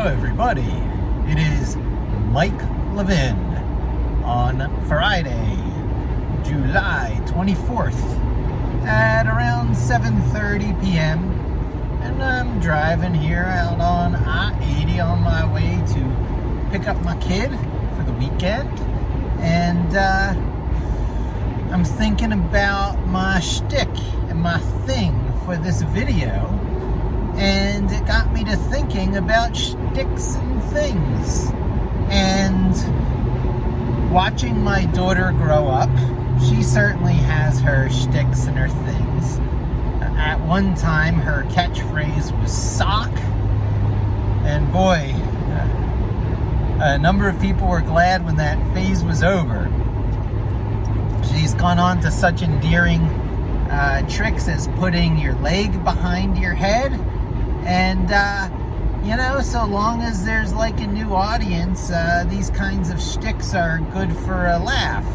Hello everybody, it is Mike Levin on Friday, July 24th at around 7:30 p.m. and I'm driving here out on I-80 on my way to pick up my kid for the weekend, and I'm thinking about my shtick and my thing for this video. And it got me to thinking about shticks and things. And watching my daughter grow up, she certainly has her shticks and her things. At one time, her catchphrase was sock. And boy, a number of people were glad when that phase was over. She's gone on to such endearing tricks as putting your leg behind your head. And, so long as there's like a new audience, these kinds of shticks are good for a laugh.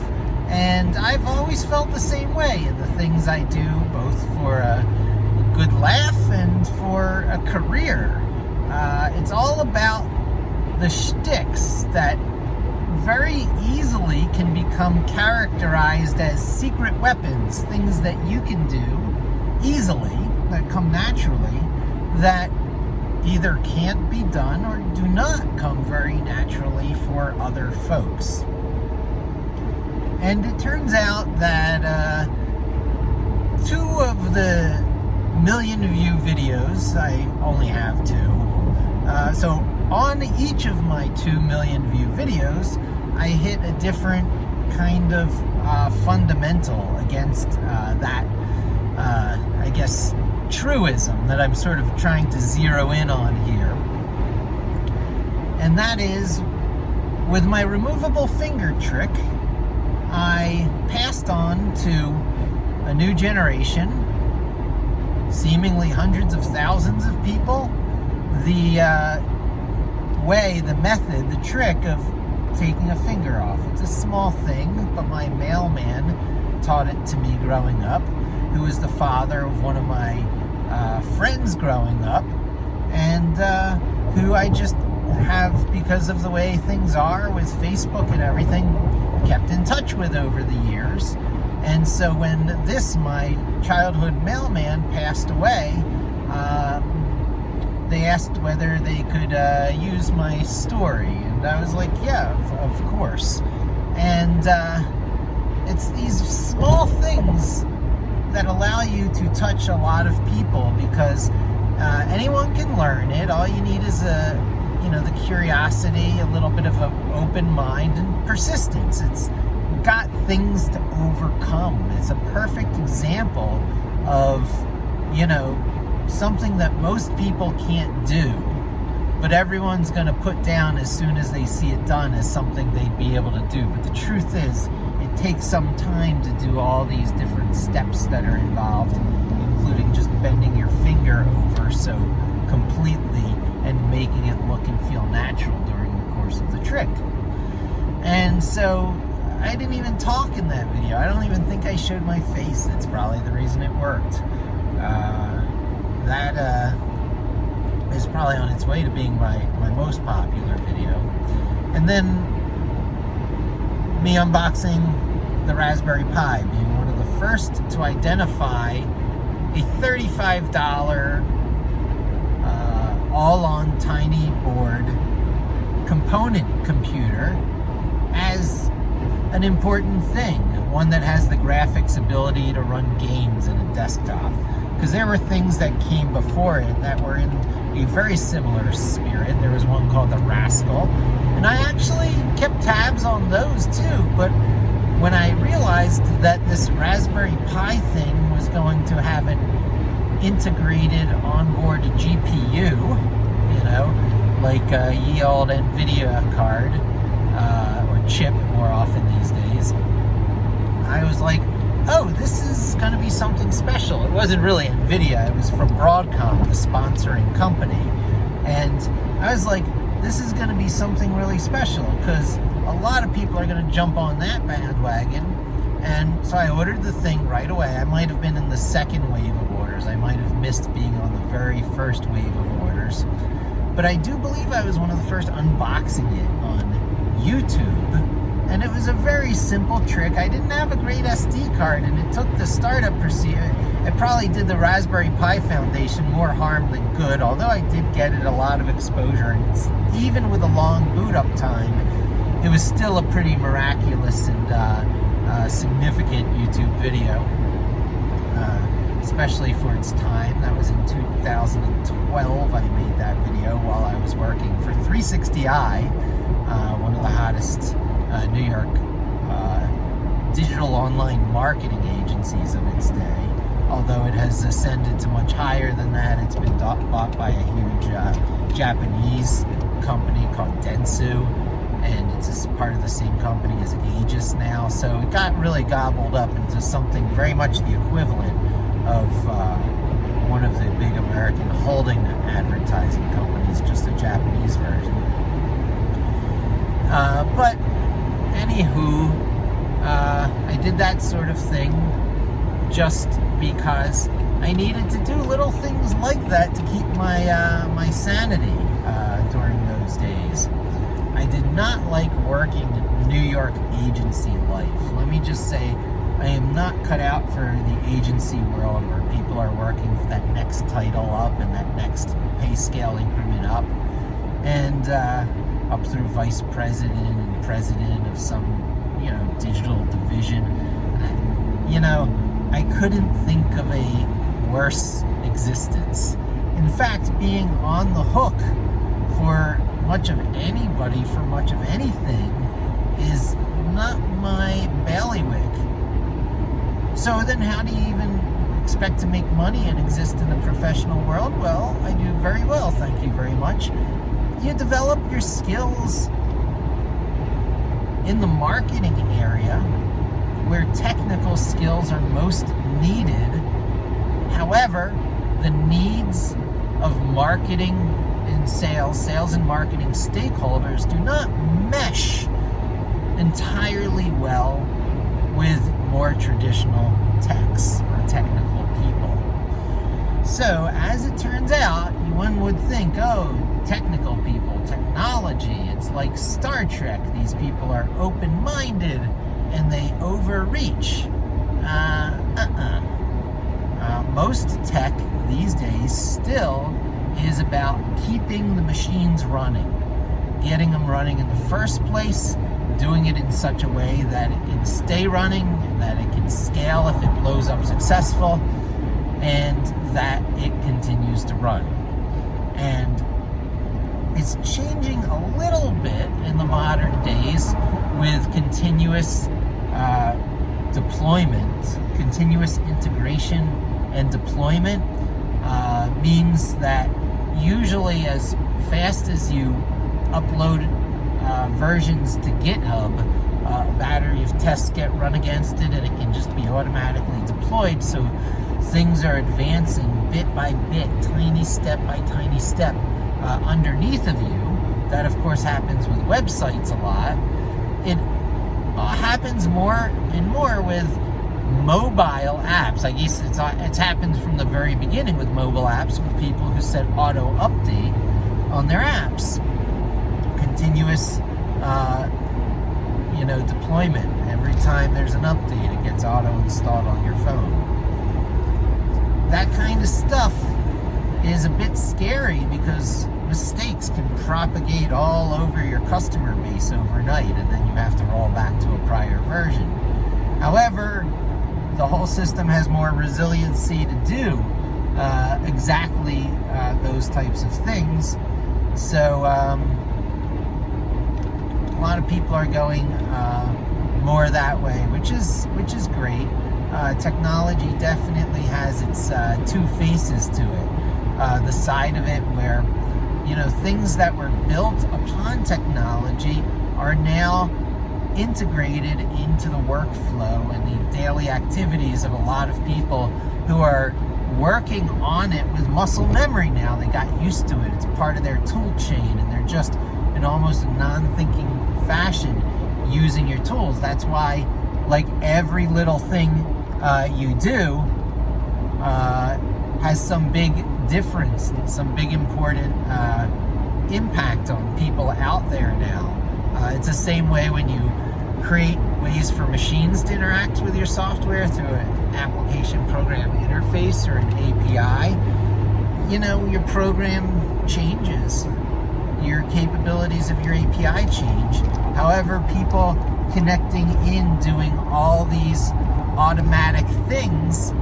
And I've always felt the same way in the things I do, both for a good laugh and for a career. It's all about the shticks that very easily can become characterized as secret weapons, things that you can do easily, that come naturally, that either can't be done or do not come very naturally for other folks. And it turns out that 2 of the million view videos, I only have 2, so on each of my 2 million view videos, I hit a different kind of fundamental against that, I guess, truism that I'm sort of trying to zero in on here. And that is, with my removable finger trick, I passed on to a new generation, seemingly hundreds of thousands of people, the method, the trick of taking a finger off. It's a small thing, but my mailman taught it to me growing up, who was the father of one of my friends growing up, and who I just have, because of the way things are with Facebook and everything, kept in touch with over the years. And so when my childhood mailman passed away, they asked whether they could use my story, and I was like, yeah, of course. And it's these small things that allow you to touch a lot of people, because anyone can learn it. All you need is the curiosity, a little bit of an open mind, and persistence. It's got things to overcome. It's a perfect example of, something that most people can't do, but everyone's going to put down as soon as they see it done as something they'd be able to do. But the truth is, it takes some time to do all these different steps that are involved, including just bending your finger over so completely and making it look and feel natural during the course of the trick. And so I didn't even talk in that video. I don't even think I showed my face. That's probably the reason it worked. That is probably on its way to being my most popular video. And then me unboxing the Raspberry Pi, being one of the first to identify a $35 all-on tiny board component computer as an important thing, one that has the graphics ability to run games in a desktop. Because there were things that came before it that were in a very similar spirit. There was one called the Rascal, and I actually kept tabs on those too, but when I realized that this Raspberry Pi thing was going to have an integrated onboard GPU, like a ye old NVIDIA card, or chip more often these days, I was like, oh, this is going to be something special. It wasn't really NVIDIA, it was from Broadcom, the sponsoring company. And I was like, this is going to be something really special, because a lot of people are going to jump on that bandwagon. And so I ordered the thing right away. I might have been in the second wave of orders. I might have missed being on the very first wave of orders. but I do believe I was one of the first unboxing it on YouTube. And it was a very simple trick. I didn't have a great SD card, and it took the startup procedure. It probably did the Raspberry Pi Foundation more harm than good, although I did get it a lot of exposure. And even with a long boot up time, it was still a pretty miraculous and significant YouTube video, especially for its time. That was in 2012. I made that video while I was working for 360i, one of the hottest New York digital online marketing agencies of its day. Although it has ascended to much higher than that, it's been bought by a huge Japanese company called Dentsu, and it's part of the same company as Aegis now. So it got really gobbled up into something very much the equivalent of one of the big American holding advertising companies, just a Japanese version. But anywho, I did that sort of thing just because I needed to do little things like that to keep my sanity during those days. I did not like working New York agency life. Let me just say, I am not cut out for the agency world where people are working for that next title up and that next pay scale increment up, and up through vice president and president of some, digital division. I couldn't think of a worse existence. In fact, being on the hook for much of anybody, for much of anything, is not my bailiwick. So then how do you even expect to make money and exist in the professional world? Well, I do very well, thank you very much. You develop your skills in the marketing area where technical skills are most needed. However, the needs of marketing and sales and marketing stakeholders do not mesh entirely well with more traditional techs or technical people. So, as it turns out, one would think, technical people, technology, it's like Star Trek. These people are open-minded and they overreach. Most tech these days still is about keeping the machines running, getting them running in the first place, doing it in such a way that it can stay running, and that it can scale if it blows up successful, and that it continues to run. And it's changing a little bit in the modern days with continuous deployment. Continuous integration and deployment means that usually as fast as you upload versions to GitHub, a battery of tests get run against it, and it can just be automatically deployed. So things are advancing bit by bit, tiny step by tiny step underneath of you. That, of course, happens with websites a lot. It happens more and more with mobile apps. I guess it's happened from the very beginning with mobile apps, with people who set auto update on their apps. Continuous, deployment. Every time there's an update, it gets auto installed on your phone. That kind of stuff is a bit scary because mistakes can propagate all over your customer base overnight, and then you have to roll back to a prior version. However, the whole system has more resiliency to do exactly those types of things. So a lot of people are going more that way, which is great. Technology definitely has its two faces to it. The side of it where things that were built upon technology are now integrated into the workflow and the daily activities of a lot of people who are working on it with muscle memory now. They got used to it. It's part of their tool chain, and they're just in almost a non-thinking fashion using your tools. That's why, like, every little thing you do has some big difference, some big important impact on people out there now. It's the same way when you create ways for machines to interact with your software through an application program interface or an API. Your program changes. Your capabilities of your API change. However, people connecting in, doing all these automatic things,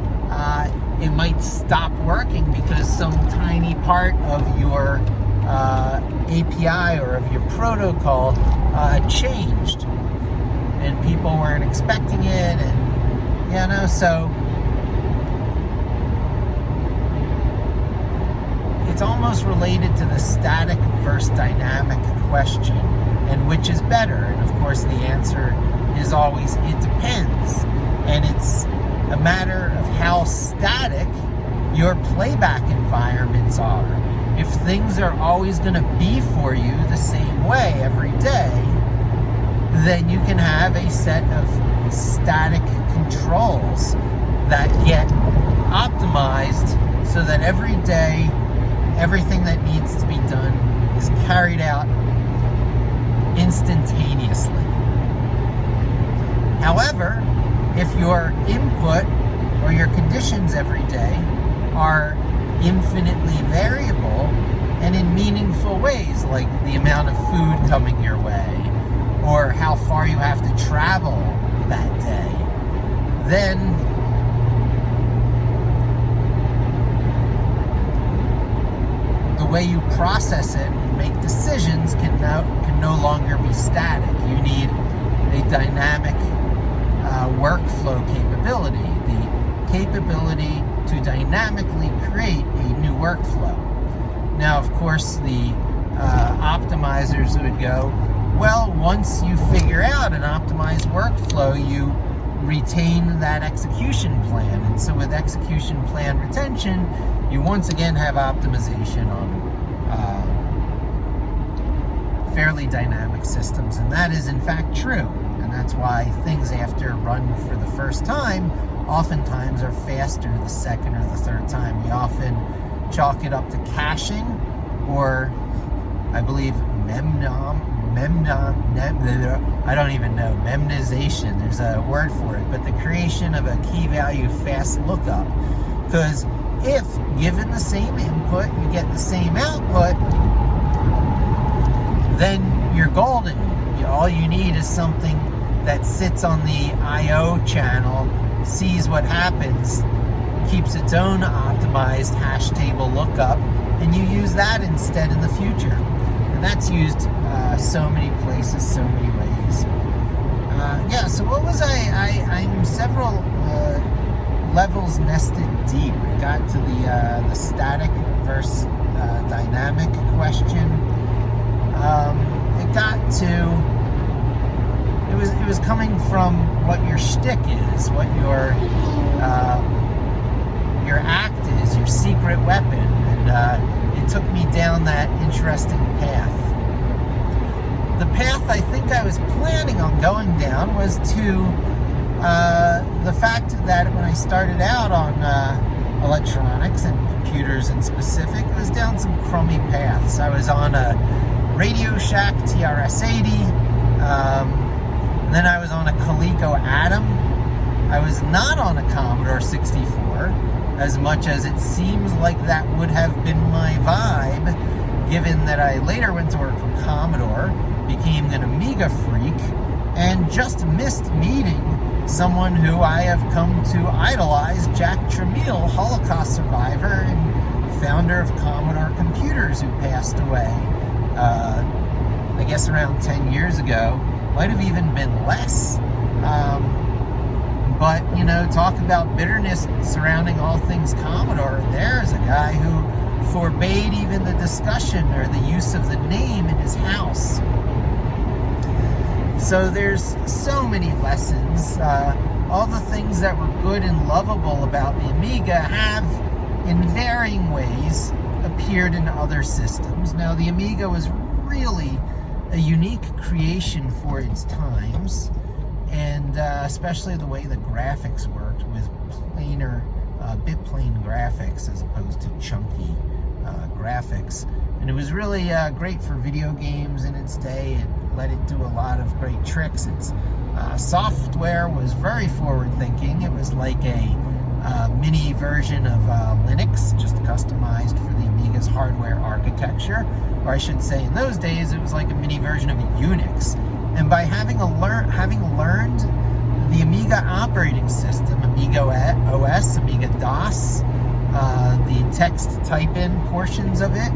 it might stop working because some tiny part of your API or of your protocol changed, and people weren't expecting it, and so it's almost related to the static versus dynamic question, and which is better. And of course the answer is always it depends, and it's a matter of how static your playback environments are. If things are always going to be for you the same way every day, then you can have a set of static controls that get optimized so that every day everything that needs to be done is carried out instantaneously. However, if your input or your conditions every day are infinitely variable and in meaningful ways, like the amount of food coming your way or how far you have to travel that day, then the way you process it and make decisions can no longer be static. You need a dynamic workflow capability, the capability to dynamically create a new workflow. Now, of course, the optimizers would go, well, once you figure out an optimized workflow, you retain that execution plan. And so with execution plan retention, you once again have optimization on fairly dynamic systems. And that is in fact true. And that's why things after run for the first time oftentimes are faster the second or the third time. We often chalk it up to caching, or I believe I don't even know, memnization. There's a word for it, but the creation of a key value fast lookup. Because if given the same input, you get the same output, then you're golden. All you need is something that sits on the I/O channel, sees what happens, keeps its own optimized hash table lookup, and you use that instead in the future. And that's used so many places, so many ways. So what was I'm several levels nested deep. It got to the static versus dynamic question. It got to it was coming from what your shtick is, what your act is, your secret weapon, and it took me down that interesting path. The path I think I was planning on going down was to the fact that when I started out on electronics and computers in specific, it was down some crummy paths. I was on a Radio Shack TRS-80, and then I was on a Coleco Atom. I was not on a Commodore 64, as much as it seems like that would have been my vibe, given that I later went to work for Commodore, became an Amiga freak, and just missed meeting someone who I have come to idolize, Jack Tramiel, Holocaust survivor and founder of Commodore Computers, who passed away, I guess around 10 years ago. Might have even been less. But, talk about bitterness surrounding all things Commodore. There's a guy who forbade even the discussion or the use of the name in his house. So there's so many lessons. All the things that were good and lovable about the Amiga have, in varying ways, appeared in other systems. Now, the Amiga was really a unique creation for its times, and especially the way the graphics worked with plainer, bit plane graphics as opposed to chunky graphics. And it was really great for video games in its day. It let it do a lot of great tricks. Its software was very forward-thinking. It was like a mini version of Linux, just customized for the Amiga's hardware architecture. Or I should say, in those days, it was like a mini version of Unix. And by having learned the Amiga operating system, Amiga OS, Amiga DOS, the text type-in portions of it,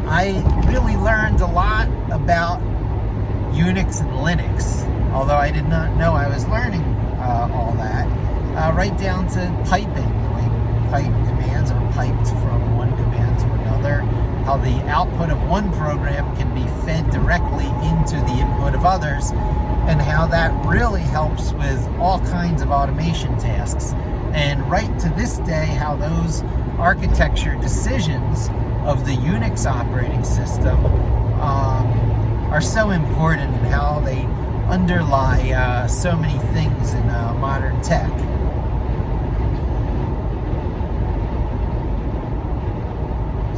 I really learned a lot about Unix and Linux, although I did not know I was learning all that, right down to piping, the way pipe commands are piped from one command to another, how the output of one program can be fed directly into the input of others, and how that really helps with all kinds of automation tasks. And right to this day, how those architecture decisions of the Unix operating system are so important, and how they underlie so many things in modern tech.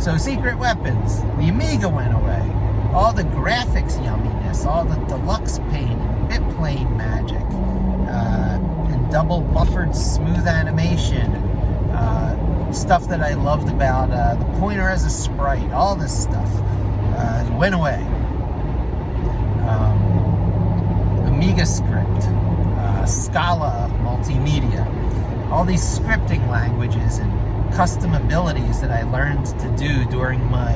So secret weapons, the Amiga went away. All the graphics yumminess, all the deluxe paint and bitplane magic, and double buffered smooth animation, and stuff that I loved about the pointer as a sprite, all this stuff went away. Amiga script, Scala multimedia, all these scripting languages and custom abilities that I learned to do during my,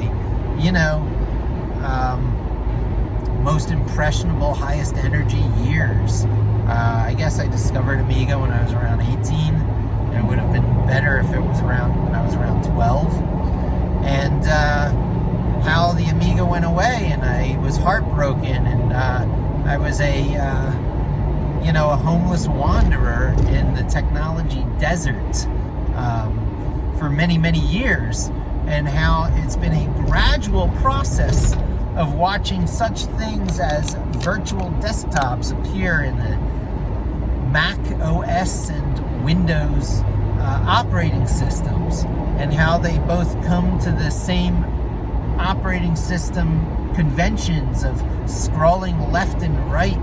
most impressionable, highest energy years. I guess I discovered Amiga when I was around 18. It would have been better if it was around when I was around 12. And how the Amiga went away, and I was heartbroken, and I was a homeless wanderer in the technology desert for many, many years, and how it's been a gradual process of watching such things as virtual desktops appear in the Mac OS and Windows operating systems, and how they both come to the same operating system conventions of scrolling left and right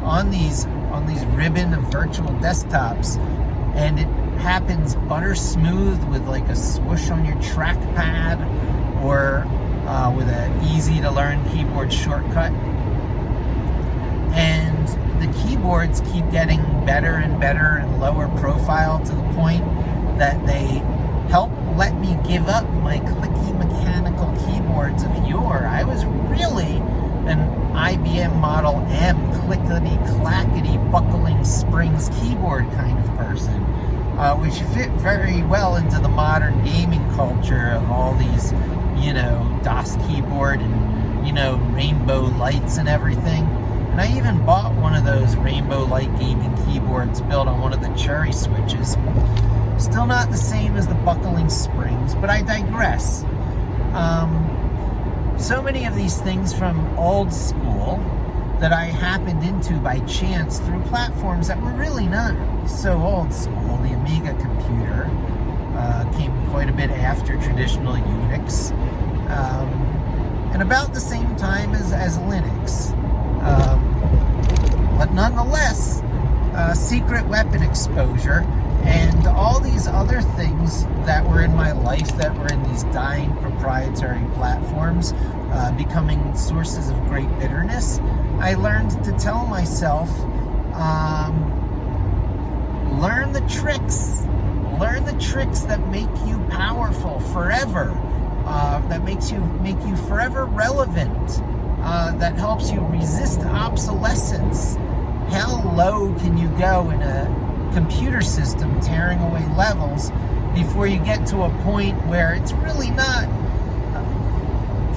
on these ribbon of virtual desktops, and it happens butter smooth with like a swoosh on your trackpad, or with an easy to learn keyboard shortcut. And the keyboards keep getting better and better and lower profile, to the point that they help let me give up my clicky mechanical keyboards of yore. I was really an IBM Model M clickety-clackety buckling springs keyboard kind of person, which fit very well into the modern gaming culture of all these, DOS keyboard and, rainbow lights and everything. And I even bought one of those rainbow light gaming keyboards built on one of the cherry switches. Still not the same as the buckling springs, but I digress. So many of these things from old school that I happened into by chance through platforms that were really not so old school. The Amiga computer came quite a bit after traditional Unix, and about the same time as Linux. But nonetheless, secret weapon exposure and all these other things that were in my life that were in these dying proprietary platforms, becoming sources of great bitterness, I learned to tell myself, learn the tricks that make you powerful forever, that make you forever relevant, that helps you resist obsolescence. How low can you go in a computer system tearing away levels before you get to a point where it's really not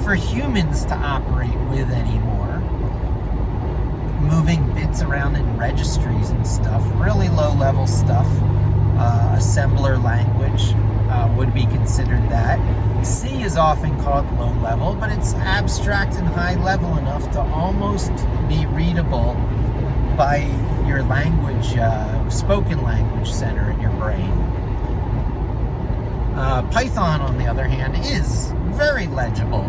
for humans to operate with anymore? Moving bits around in registries and stuff, really low level stuff. Assembler language would be considered that. C is often called low level, but it's abstract and high level enough to almost be readable by your language, spoken language center in your brain. Python, on the other hand, is very legible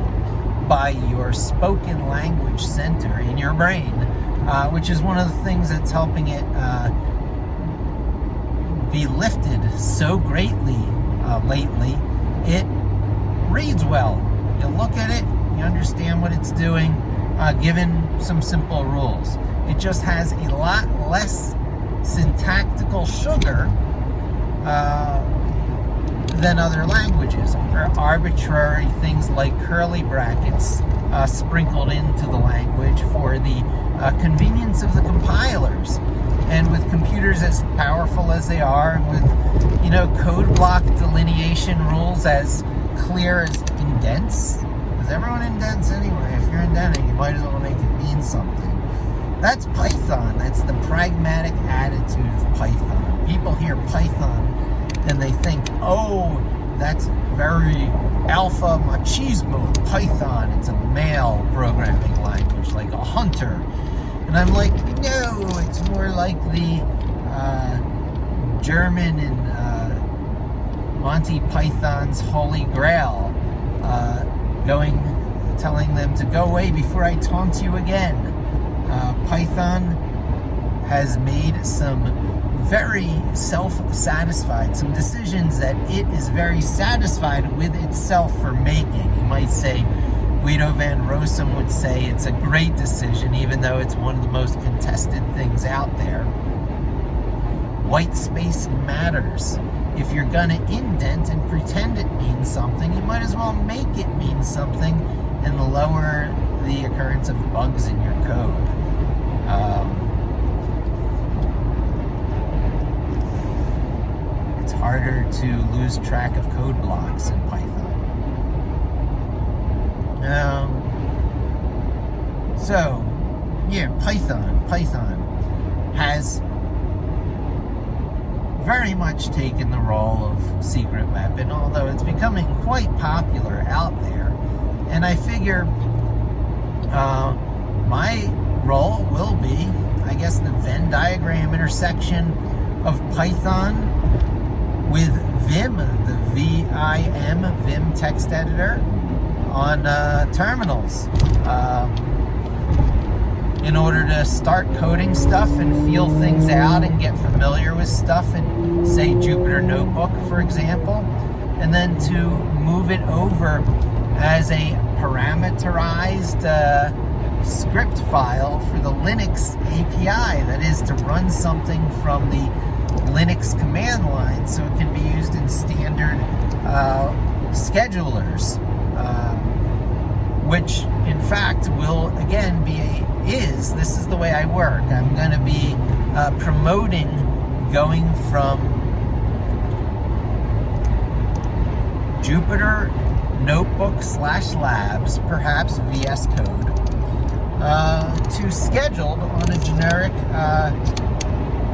by your spoken language center in your brain, which is one of the things that's helping it be lifted so greatly lately. It reads well. You look at it, you understand what it's doing, given some simple rules. It just has a lot less syntactical sugar than other languages, or arbitrary things like curly brackets sprinkled into the language for the convenience of the compilers. And with computers as powerful as they are, and with code block delineation rules as clear as indents, because everyone indents anyway. If you're indenting, you might as well make it mean something. That's Python. That's the pragmatic attitude of Python. People hear Python and they think, oh, that's very alpha machismo, Python. It's a male programming language, like a hunter. And I'm like, no, it's more like the German in Monty Python's Holy Grail, telling them to go away before I taunt you again. Python has made some very self-satisfied, some decisions that it is very satisfied with itself for making. You might say, Guido van Rossum would say it's a great decision, even though it's one of the most contested things out there. White space matters. If you're gonna indent and pretend it means something, you might as well make it mean something and lower the occurrence of bugs in your code. It's harder to lose track of code blocks in Python. Python has very much taken the role of secret weapon, although it's becoming quite popular out there. And I figure my role will be, I guess, the Venn diagram intersection of Python with Vim, the Vim text editor on terminals, in order to start coding stuff and feel things out and get familiar with stuff in, say, Jupyter Notebook, for example, and then to move it over as a parameterized script file for the Linux API, that is, to run something from the Linux command line so it can be used in standard schedulers, which in fact will again this is the way I work. I'm going to be promoting going from Jupyter Notebook /Labs, perhaps VS Code, to scheduled on a generic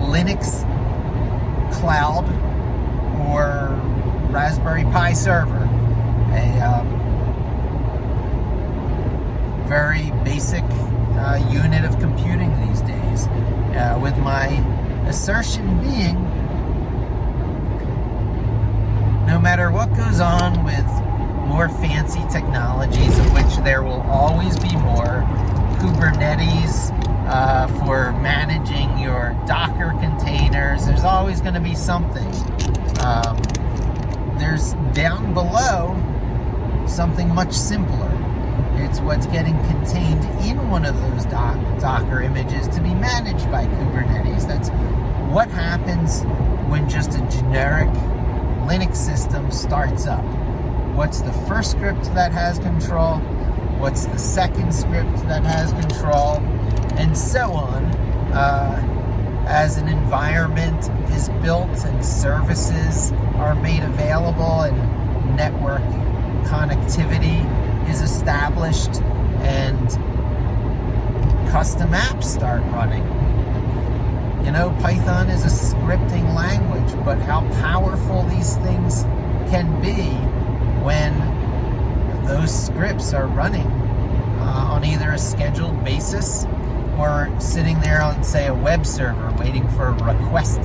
Linux cloud or Raspberry Pi server, a very basic unit of computing these days, with my assertion being, no matter what goes on with more fancy technologies, of which there will always be more, Kubernetes for managing your Docker containers, there's always going to be something. There's down below something much simpler. It's what's getting contained in one of those Docker images to be managed by Kubernetes. That's what happens when just a generic Linux system starts up. What's the first script that has control? What's the second script that has control? And so on. As an environment is built and services are made available and network connectivity is established and custom apps start running. Python is a scripting language, but how powerful these things can be when those scripts are running on either a scheduled basis or sitting there on, say, a web server waiting for a request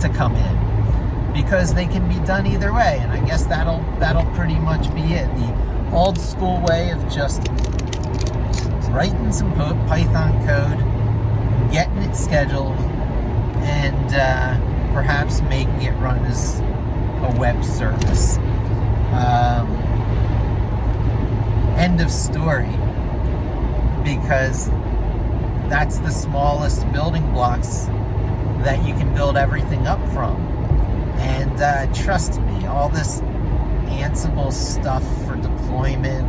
to come in. because they can be done either way. And I guess that'll pretty much be it. The old school way of just writing some Python code, getting it scheduled, and perhaps making it run as a web service. End of story. Because that's the smallest building blocks that you can build everything up from. And trust me, all this Ansible stuff for deployment,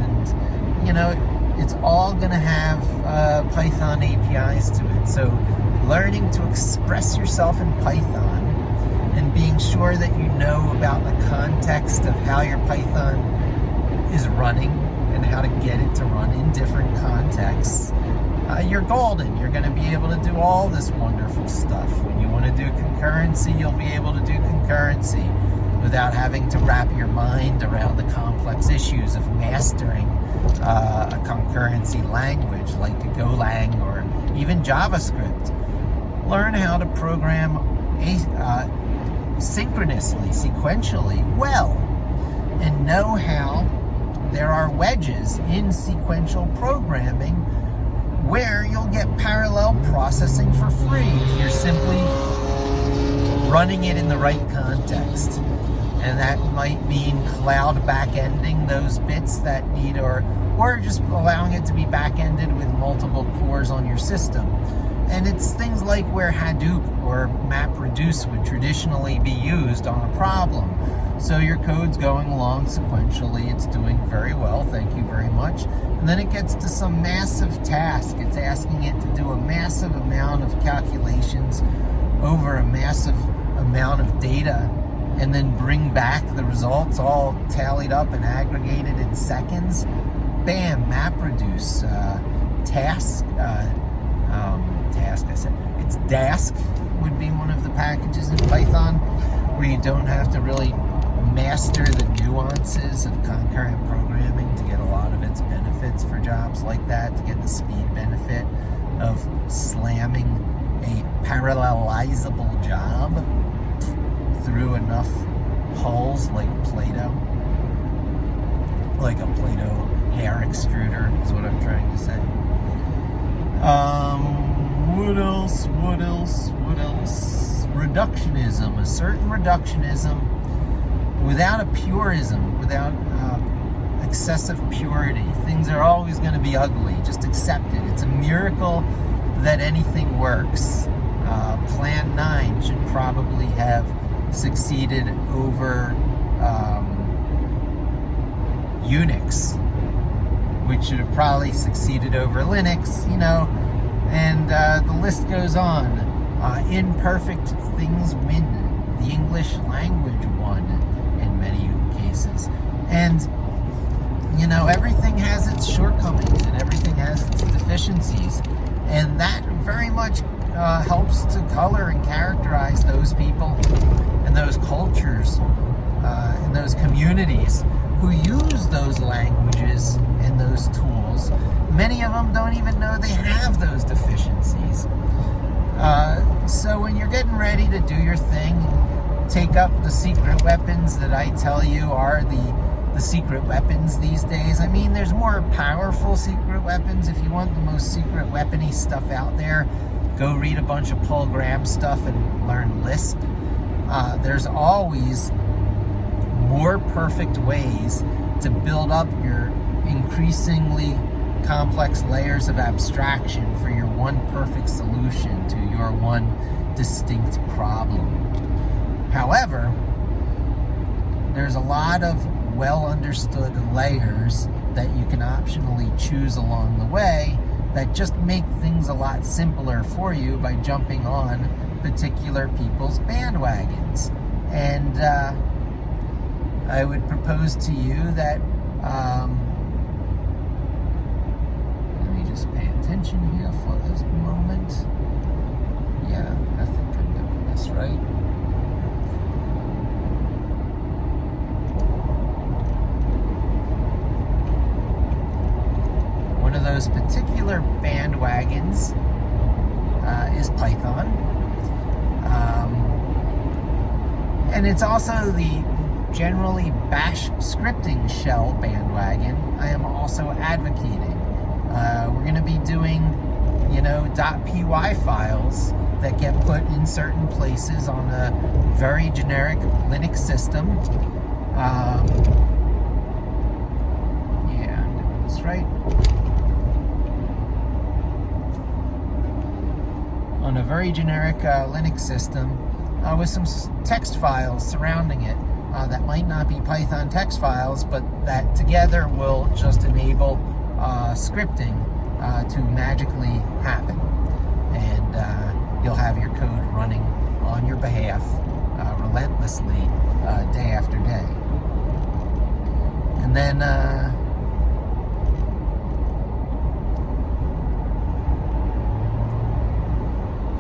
and it's all going to have Python APIs to it. So learning to express yourself in Python and being sure that you know about the context of how your Python is running and how to get it to run in different contexts, you're golden. You're going to be able to do all this wonderful stuff. When you want to do concurrency, you'll be able to do concurrency without having to wrap your mind around the complex issues of mastering a concurrency language like Golang or even JavaScript. Learn how to program synchronously, sequentially well, and know how there are wedges in sequential programming where you'll get parallel processing for free if you're simply running it in the right context. And that might mean cloud back-ending those bits that need, or just allowing it to be back-ended with multiple cores on your system. And it's things like where Hadoop or MapReduce would traditionally be used on a problem. So your code's going along sequentially, it's doing very well, thank you very much. And then it gets to some massive task. It's asking it to do a massive amount of calculations over a massive amount of data, and then bring back the results all tallied up and aggregated in seconds. Bam, MapReduce, it's Dask would be one of the packages in Python where you don't have to really master the nuances of concurrent programming to get a lot of its benefits for jobs like that, to get the speed benefit of slamming a parallelizable job through enough hulls like Play-Doh, like a Play-Doh hair extruder is what I'm trying to say. What else? Reductionism, a certain reductionism without a purism, without excessive purity. Things are always going to be ugly. Just accept it. It's a miracle that anything works. Plan 9 should probably have succeeded over Unix, which should have probably succeeded over Linux, and the list goes on. Imperfect things win. The English language won in many cases. And, everything has its shortcomings and everything has its deficiencies. And that very much helps to color and characterize those people and those cultures and those communities who use those languages and those tools. Many of them don't even know they have those deficiencies. So when you're getting ready to do your thing, take up the secret weapons that I tell you are the secret weapons these days. I mean, there's more powerful secret weapons. If you want the most secret weapony stuff out there, go read a bunch of Paul Graham stuff and learn Lisp. There's always more perfect ways to build up your increasingly complex layers of abstraction for your one perfect solution to your one distinct problem. However, there's a lot of well understood layers that you can optionally choose along the way that just make things a lot simpler for you by jumping on particular people's bandwagons. And I would propose to you that let me just pay attention here for this moment. Yeah, I think I'm doing this right. One of those particular bandwagons is Python. And it's also the generally bash scripting shell bandwagon I am also advocating. We're going to be doing, .py files that get put in certain places on a very generic Linux system. I'm doing this right. On a very generic Linux system with some text files surrounding it that might not be Python text files, but that together will just enable scripting to magically happen. And you'll have your code running on your behalf relentlessly day after day. And then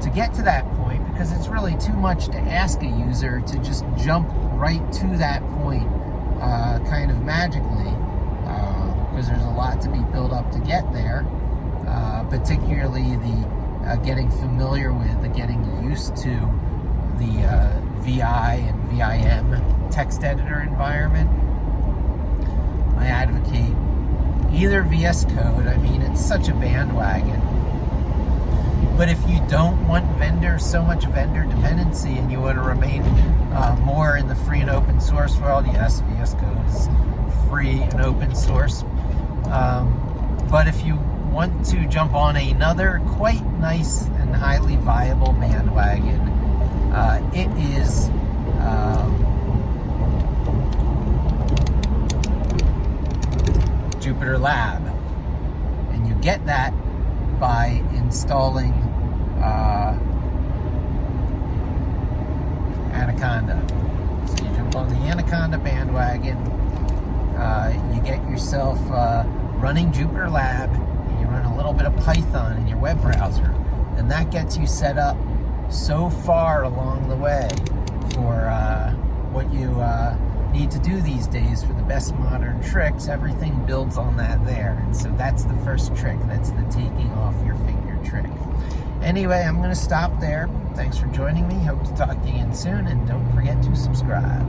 to get to that point, because it's really too much to ask a user to just jump right to that point kind of magically, because there's a lot to be built up to get there, particularly the getting familiar with, the getting used to the VI and VIM text editor environment. I advocate either VS Code. I mean, it's such a bandwagon. But if you don't want so much vendor dependency, and you want to remain more in the free and open source world, yes, VS Code is free and open source. But if you want to jump on another quite nice and highly viable bandwagon, it is Jupyter Lab. And you get that by installing Anaconda. So you jump on the Anaconda bandwagon, you get yourself running Jupyter Lab, and you run a little bit of Python in your web browser, and that gets you set up so far along the way for what you need to do these days for the best modern tricks. Everything builds on that there, and so that's the first trick. That's the taking off your finger trick. Anyway, I'm going to stop there. Thanks for joining me. Hope to talk to you again soon, and don't forget to subscribe.